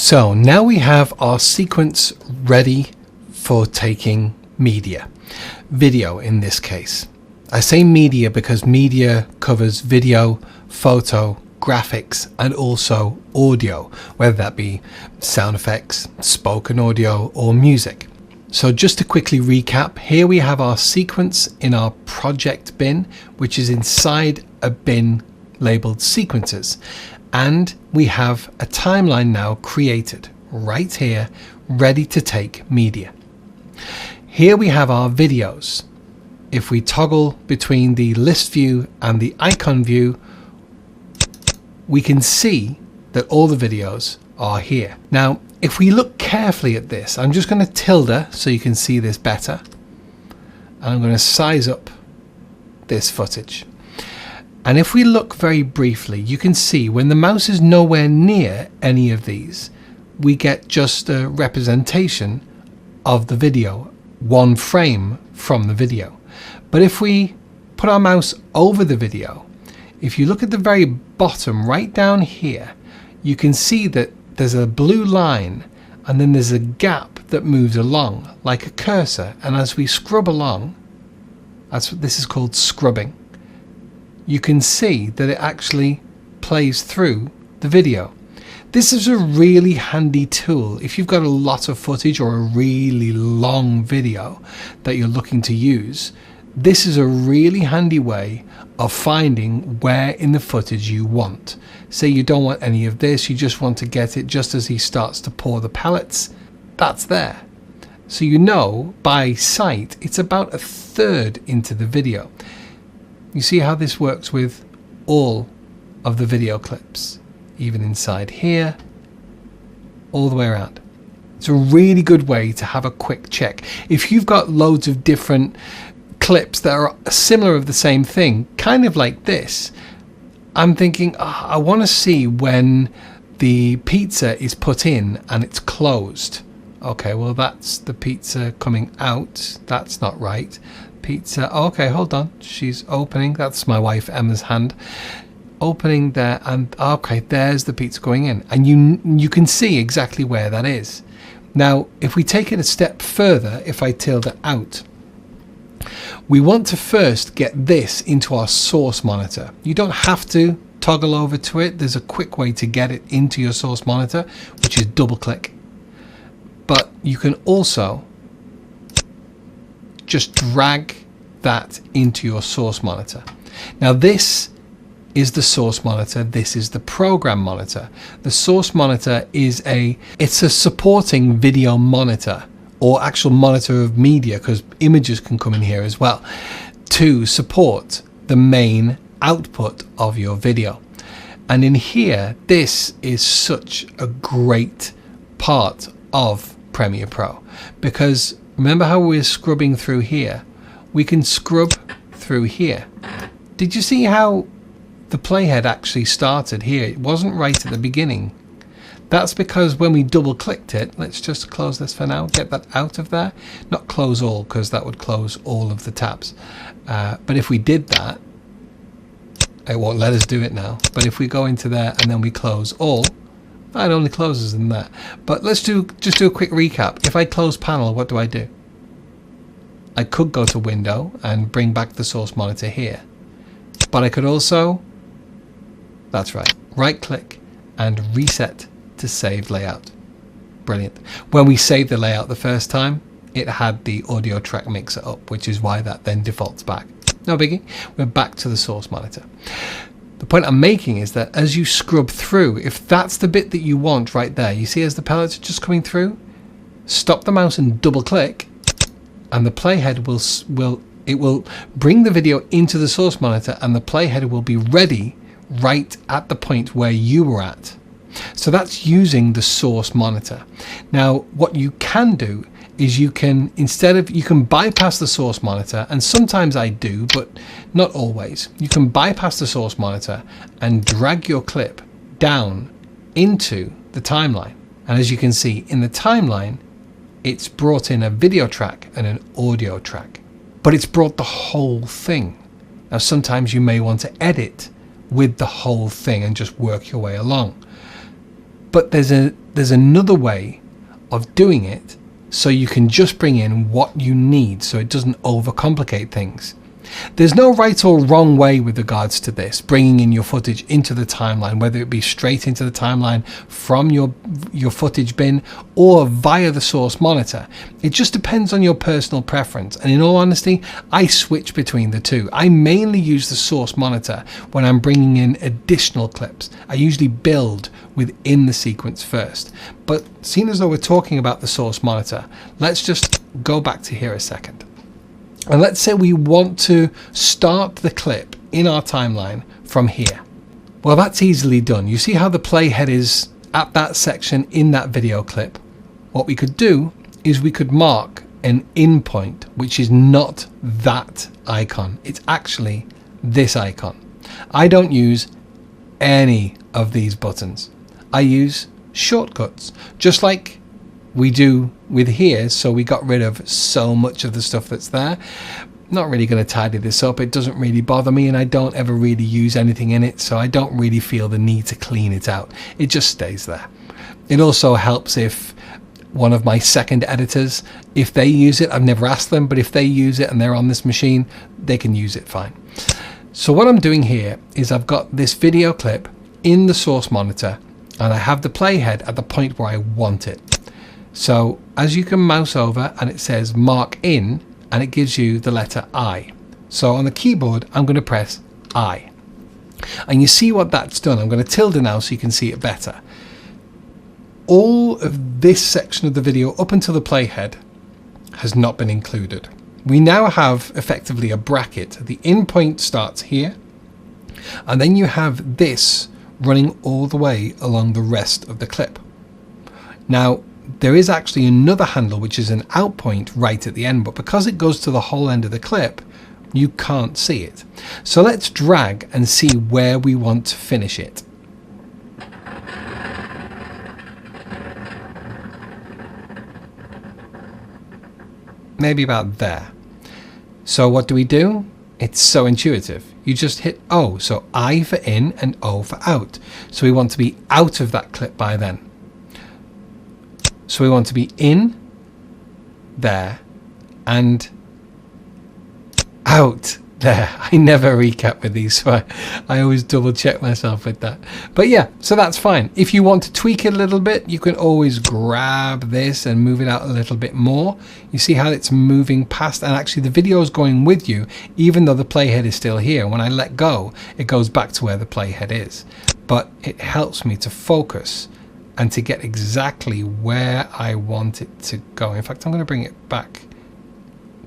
So now we have our sequence ready for taking media, video in this case. I say media because media covers video, photo, graphics, and also audio, whether that be sound effects, spoken audio, or music. So just to quickly recap, here we have our sequence in our project bin, which is inside a bin labeled sequences. And we have a timeline now created right here, ready to take media. Here we have our videos. If we toggle between the list view and the icon view, we can see that all the videos are here. Now, if we look carefully at this, I'm just going to tilde so you can see this better. And I'm going to size up this footage. And if we look very briefly, you can see when the mouse is nowhere near any of these, we get just a representation of the video, one frame from the video. But if we put our mouse over the video, if you look at the very bottom right down here, you can see that there's a blue line and then there's a gap that moves along like a cursor. And as we scrub along, this is called scrubbing. You can see that it actually plays through the video. This is a really handy tool if you've got a lot of footage or a really long video that you're looking to use. This is a really handy way of finding where in the footage you want. Say you don't want any of this, you just want to get it just as he starts to pour the pellets. That's there. So you know by sight it's about a third into the video. You see how this works with all of the video clips, even inside here, all the way around. It's a really good way to have a quick check. If you've got loads of different clips that are similar of the same thing, kind of like this, I'm thinking, I want to see when the pizza is put in and it's closed. Okay, well, that's the pizza coming out. That's not right. Pizza. Okay, hold on. She's opening. That's my wife Emma's hand. Opening there, and okay, there's the pizza going in. And you can see exactly where that is. Now, if we take it a step further, if I tilde out, we want to first get this into our source monitor. You don't have to toggle over to it. There's a quick way to get it into your source monitor, which is double click. But you can also just drag that into your source monitor. Now this is the source monitor, this is the program monitor. The source monitor is it's a supporting video monitor or actual monitor of media, because images can come in here as well, to support the main output of your video. And in here, this is such a great part of Premiere Pro, because remember how we're scrubbing through here? We can scrub through here. Did you see how the playhead actually started here? It wasn't right at the beginning. That's because when we double clicked it, let's just close this for now, get that out of there. Not close all, because that would close all of the tabs. But if we did that, it won't let us do it now. But if we go into there and then we close all, it only closes in that. But let's just do a quick recap. If I close panel, what do? I could go to window and bring back the source monitor here. But I could also, that's right click and reset to save layout. Brilliant. When we saved the layout the first time, it had the audio track mixer up, which is why that then defaults back. No biggie. We're back to the source monitor. The point I'm making is that as you scrub through, if that's the bit that you want right there, you see as the pellets are just coming through, stop the mouse and double click, and the playhead will bring the video into the source monitor, and the playhead will be ready right at the point where you were at. So that's using the source monitor. Now, what you can do is you can bypass the source monitor, and sometimes I do, but not always. You can bypass the source monitor and drag your clip down into the timeline. And as you can see in the timeline, it's brought in a video track and an audio track, but it's brought the whole thing. Now, sometimes you may want to edit with the whole thing and just work your way along. But there's another way of doing it, so you can just bring in what you need so it doesn't overcomplicate things. There's no right or wrong way with regards to this, bringing in your footage into the timeline, whether it be straight into the timeline from your footage bin or via the source monitor. It just depends on your personal preference, and in all honesty, I switch between the two. I mainly use the source monitor when I'm bringing in additional clips. I usually build within the sequence first. But seeing as though we're talking about the source monitor, let's just go back to here a second. And let's say we want to start the clip in our timeline from here. Well, that's easily done. You see how the playhead is at that section in that video clip? What we could do is we could mark an in point, which is not that icon. It's actually this icon. I don't use any of these buttons. I use shortcuts, just like we do with here. So we got rid of so much of the stuff that's there. Not really going to tidy this up. It doesn't really bother me, and I don't ever really use anything in it, so I don't really feel the need to clean it out. It just stays there. It also helps if one of my second editors, if they use it, I've never asked them, but if they use it and they're on this machine, they can use it fine. So what I'm doing here is I've got this video clip in the source monitor, and I have the playhead at the point where I want it. So as you can mouse over and it says mark in, and it gives you the letter I. So on the keyboard, I'm going to press I. And you see what that's done. I'm going to tilde now so you can see it better. All of this section of the video up until the playhead has not been included. We now have effectively a bracket. The in point starts here, and then you have this running all the way along the rest of the clip. Now, there is actually another handle which is an out point right at the end, but because it goes to the whole end of the clip, you can't see it. So let's drag and see where we want to finish it. Maybe about there. So what do? It's so intuitive. You just hit O. So I for in and O for out. So we want to be out of that clip by then. So we want to be in there and out there. I never recap with these, so I always double check myself with that. But yeah, so that's fine. If you want to tweak it a little bit, you can always grab this and move it out a little bit more. You see how it's moving past, and actually the video is going with you, even though the playhead is still here. When I let go, it goes back to where the playhead is. But it helps me to focus and to get exactly where I want it to go. In fact, I'm going to bring it back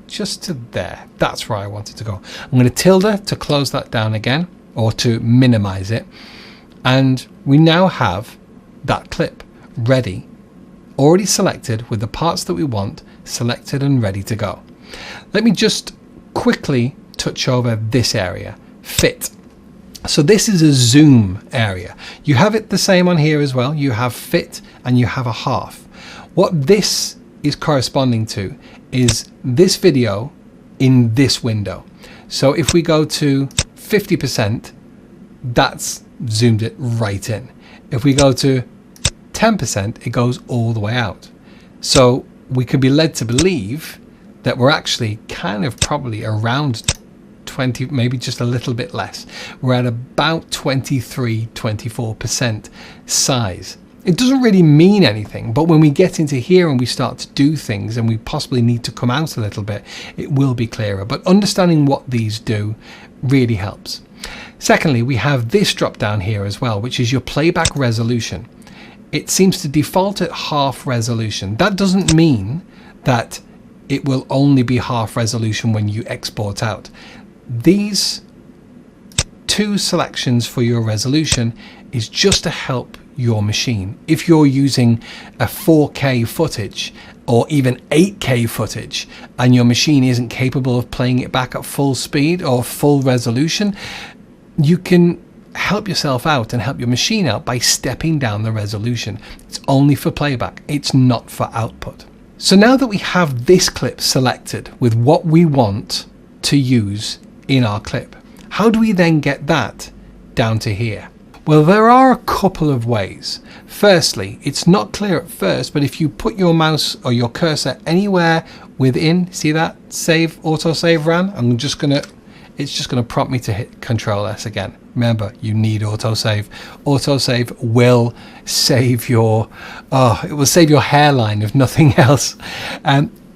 just to there. That's where I want it to go. I'm going to tilde to close that down again, or to minimize it. And we now have that clip ready, already selected with the parts that we want selected and ready to go. Let me just quickly touch over this area, fit. So this is a zoom area. You have it the same on here as well. You have fit and you have a half. What this is corresponding to is this video in this window. So if we go to 50%, that's zoomed it right in. If we go to 10%, it goes all the way out. So we could be led to believe that we're actually kind of probably around 20, maybe just a little bit less. We're at about 23-24% size. It doesn't really mean anything, but when we get into here and we start to do things and we possibly need to come out a little bit, it will be clearer. But understanding what these do really helps. Secondly, we have this drop down here as well, which is your playback resolution. It seems to default at half resolution. That doesn't mean that it will only be half resolution when you export out. These two selections for your resolution is just to help your machine. If you're using a 4K footage or even 8K footage and your machine isn't capable of playing it back at full speed or full resolution, you can help yourself out and help your machine out by stepping down the resolution. It's only for playback, it's not for output. So now that we have this clip selected with what we want to use in our clip, how do we then get that down to here? Well, there are a couple of ways. Firstly, it's not clear at first, but if you put your mouse or your cursor anywhere within, see that save, autosave ran? It's just gonna prompt me to hit Control S again. Remember, you need autosave. Autosave will save your, it will save your hairline if nothing else.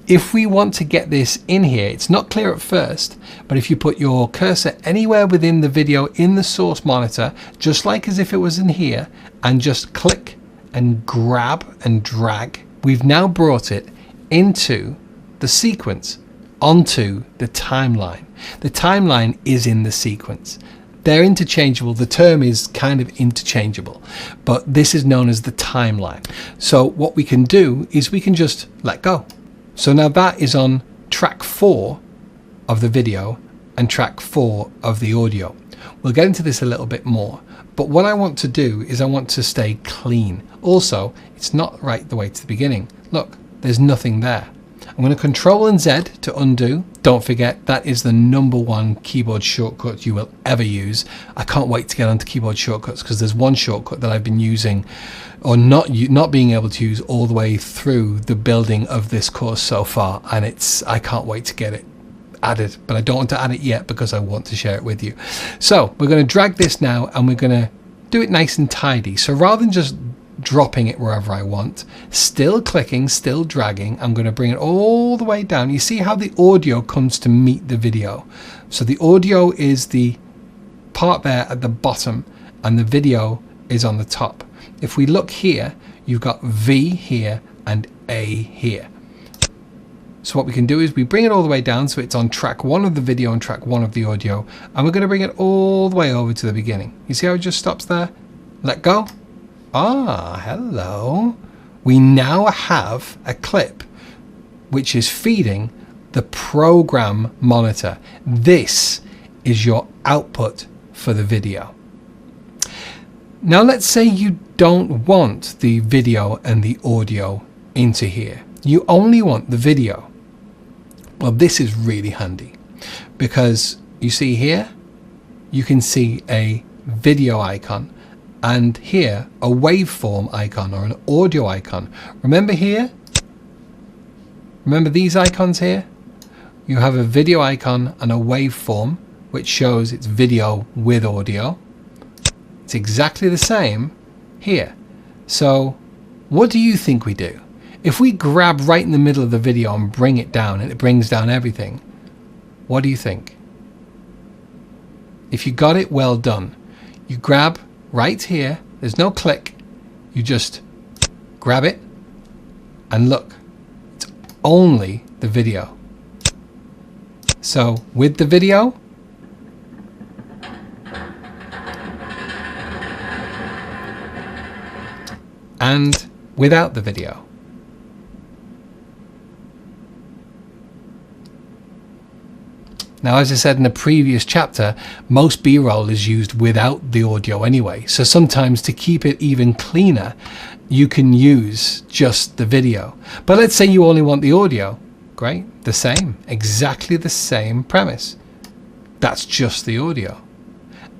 If we want to get this in here, it's not clear at first, but if you put your cursor anywhere within the video in the source monitor, just like as if it was in here, and just click and grab and drag, we've now brought it into the sequence, onto the timeline. The timeline is in the sequence. They're interchangeable. The term is kind of interchangeable, but this is known as the timeline. So what we can do is we can just let go. So now that is on track 4 of the video and track 4 of the audio. We'll get into this a little bit more, but what I want to do is I want to stay clean. Also, it's not right the way to the beginning. Look, there's nothing there. I'm going to Control and Z to undo. Don't forget, that is the #1 keyboard shortcut you will ever use. I can't wait to get onto keyboard shortcuts because there's one shortcut that I've been using or not being able to use all the way through the building of this course so far, and I can't wait to get it added, but I don't want to add it yet because I want to share it with you. So we're going to drag this now and we're going to do it nice and tidy. So rather than just dropping it wherever I want, still clicking, still dragging, I'm going to bring it all the way down. You see how the audio comes to meet the video. So the audio is the part there at the bottom and the video is on the top. If we look here, you've got V here and A here. So what we can do is we bring it all the way down so it's on track 1 of the video and track 1 of the audio, and we're going to bring it all the way over to the beginning. You see how it just stops there? Let go. Ah, hello. We now have a clip which is feeding the program monitor. This is your output for the video. Now let's say you don't want the video and the audio into here. You only want the video. Well, this is really handy because you see here, you can see a video icon and here a waveform icon or an audio icon. Remember here? Remember these icons here? You have a video icon and a waveform which shows it's video with audio. It's exactly the same here. So what do you think we do? If we grab right in the middle of the video and bring it down and it brings down everything, what do you think? If you got it, well done. You grab right here, there's no click, you just grab it and look, it's only the video. So with the video, and without the video. Now, as I said in the previous chapter, most B-roll is used without the audio anyway. So sometimes to keep it even cleaner, you can use just the video. But let's say you only want the audio. Great, the same, exactly the same premise. That's just the audio.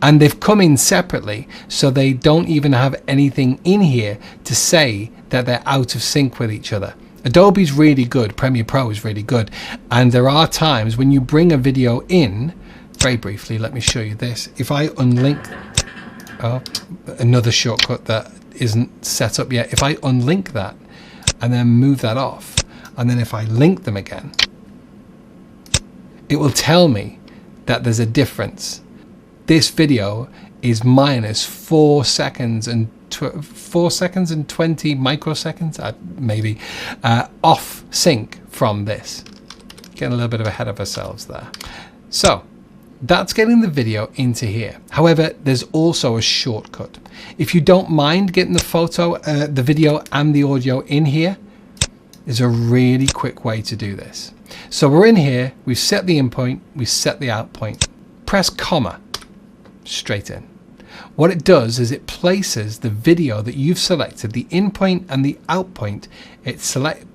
And they've come in separately, so they don't even have anything in here to say that they're out of sync with each other. Adobe's really good, Premiere Pro is really good, and there are times when you bring a video in, very briefly, let me show you this. If I unlink, another shortcut that isn't set up yet, if I unlink that and then move that off, and then if I link them again, it will tell me that there's a difference. This video is minus 4 seconds and 4 seconds and 20 microseconds, maybe, off sync from this. Getting a little bit ahead of ourselves there. So that's getting the video into here. However, there's also a shortcut. If you don't mind getting the video and the audio in here, there's a really quick way to do this. So we're in here, we've set the in point, we've set the out point. Press comma, straight in. What it does is it places the video that you've selected, the in point and the out point, it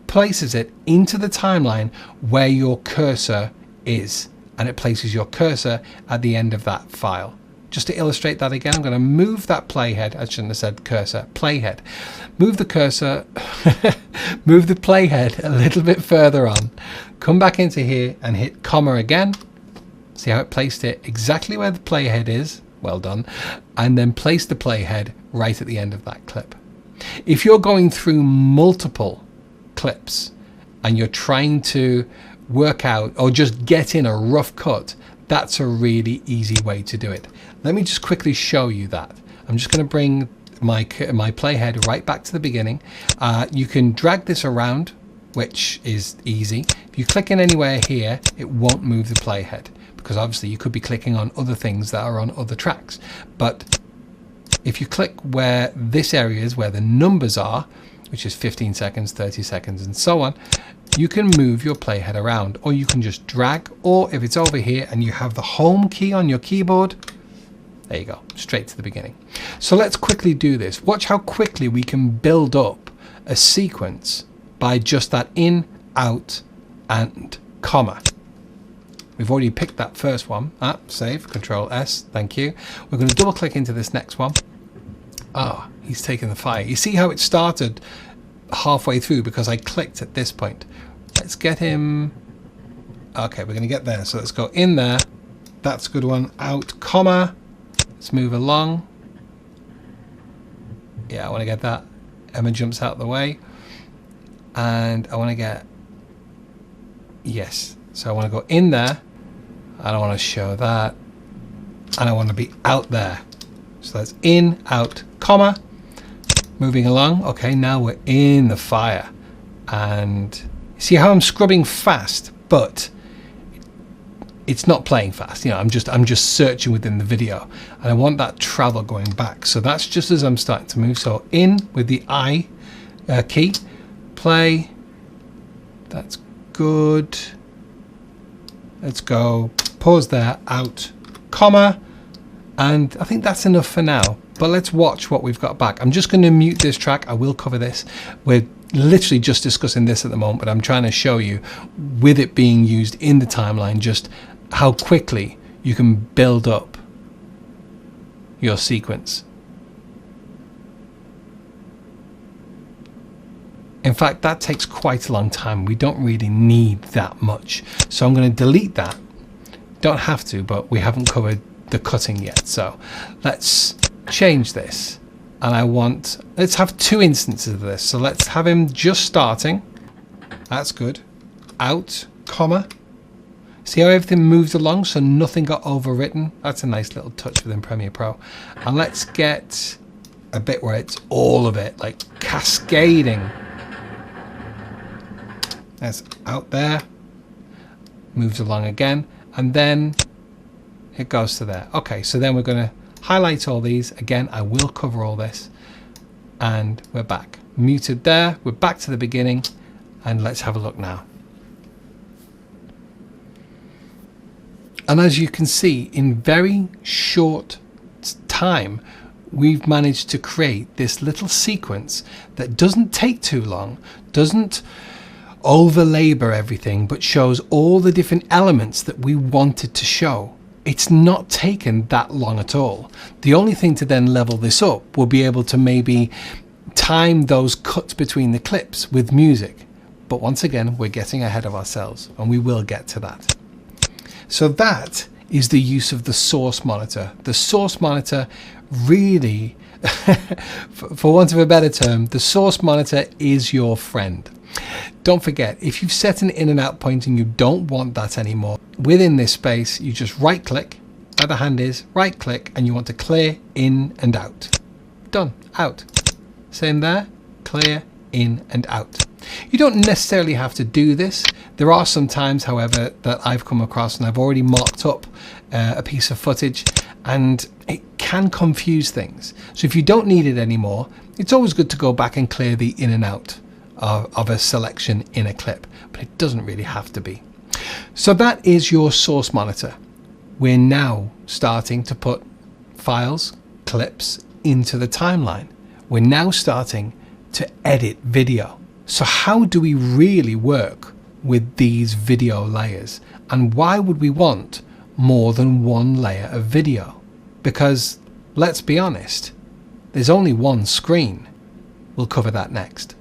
places it into the timeline where your cursor is, and it places your cursor at the end of that file. just to illustrate that again, I'm going to move that playhead. I shouldn't have said cursor, playhead. Move the cursor, move the playhead a little bit further on. Come back into here and hit comma again. See how it placed it exactly where the playhead is. Well done. And then place the playhead right at the end of that clip. If you're going through multiple clips and you're trying to work out or just get in a rough cut, that's a really easy way to do it. Let me just quickly show you that. I'm just going to bring my playhead right back to the beginning. You can drag this around, which is easy. If you click in anywhere here, it won't move the playhead, because obviously you could be clicking on other things that are on other tracks. But if you click where this area is, where the numbers are, which is 15 seconds, 30 seconds, and so on, you can move your playhead around, or you can just drag, or if it's over here and you have the home key on your keyboard, there you go, straight to the beginning. So let's quickly do this. Watch how quickly we can build up a sequence by just that in, out, and comma. We've already picked that first one. Save, Control S, thank you. We're going to double click into this next one. Oh, he's taking the fire. You see how it started halfway through because I clicked at this point. Let's get him. Okay, we're going to get there. So let's go in there. That's a good one. Out, comma. Let's move along. Yeah, I want to get that. Emma jumps out of the way. And I want to get. Yes. So I want to go in there. I don't want to show that. And I want to be out there. So that's in, out, comma. Moving along. Okay, now we're in the fire. And see how I'm scrubbing fast, but it's not playing fast. You know, I'm just searching within the video, and I want that travel going back. So that's just as I'm starting to move. So in with the I key, play. That's good. Let's go. Pause there. Out, comma. And I think that's enough for now, but let's watch what we've got back. I'm just going to mute this track. I will cover this. We're literally just discussing this at the moment, but I'm trying to show you with it being used in the timeline, just how quickly you can build up your sequence. In fact, that takes quite a long time. We don't really need that much. So I'm going to delete that. Don't have to, but we haven't covered the cutting yet. So let's change this, and let's have two instances of this. So let's have him just starting. That's good. Out, comma. See how everything moves along so nothing got overwritten? That's a nice little touch within Premiere Pro. And let's get a bit where it's all of it, like cascading. That's out there. Moves along again, and then it goes to there. Okay, so then we're going to highlight all these. Again, I will cover all this. And we're back. Muted there. We're back to the beginning. And let's have a look now. And as you can see, in very short time, we've managed to create this little sequence that doesn't take too long, doesn't over-labor everything, but shows all the different elements that we wanted to show. It's not taken that long at all. The only thing to then level this up will be able to maybe time those cuts between the clips with music. But once again, we're getting ahead of ourselves, and we will get to that. So that is the use of the source monitor. The source monitor really, for want of a better term, the source monitor is your friend. Don't forget, if you've set an in and out point and you don't want that anymore, within this space, you just right click, where the hand is, right click, and you want to clear in and out. Done, out. Same there, clear, in and out. You don't necessarily have to do this. There are some times, however, that I've come across and I've already marked up a piece of footage, and it can confuse things. So if you don't need it anymore, it's always good to go back and clear the in and out of a selection in a clip, but it doesn't really have to be. So that is your source monitor. We're now starting to put files, clips into the timeline. We're now starting to edit video. So how do we really work with these video layers? And why would we want more than one layer of video? because, let's be honest, there's only one screen. We'll cover that next.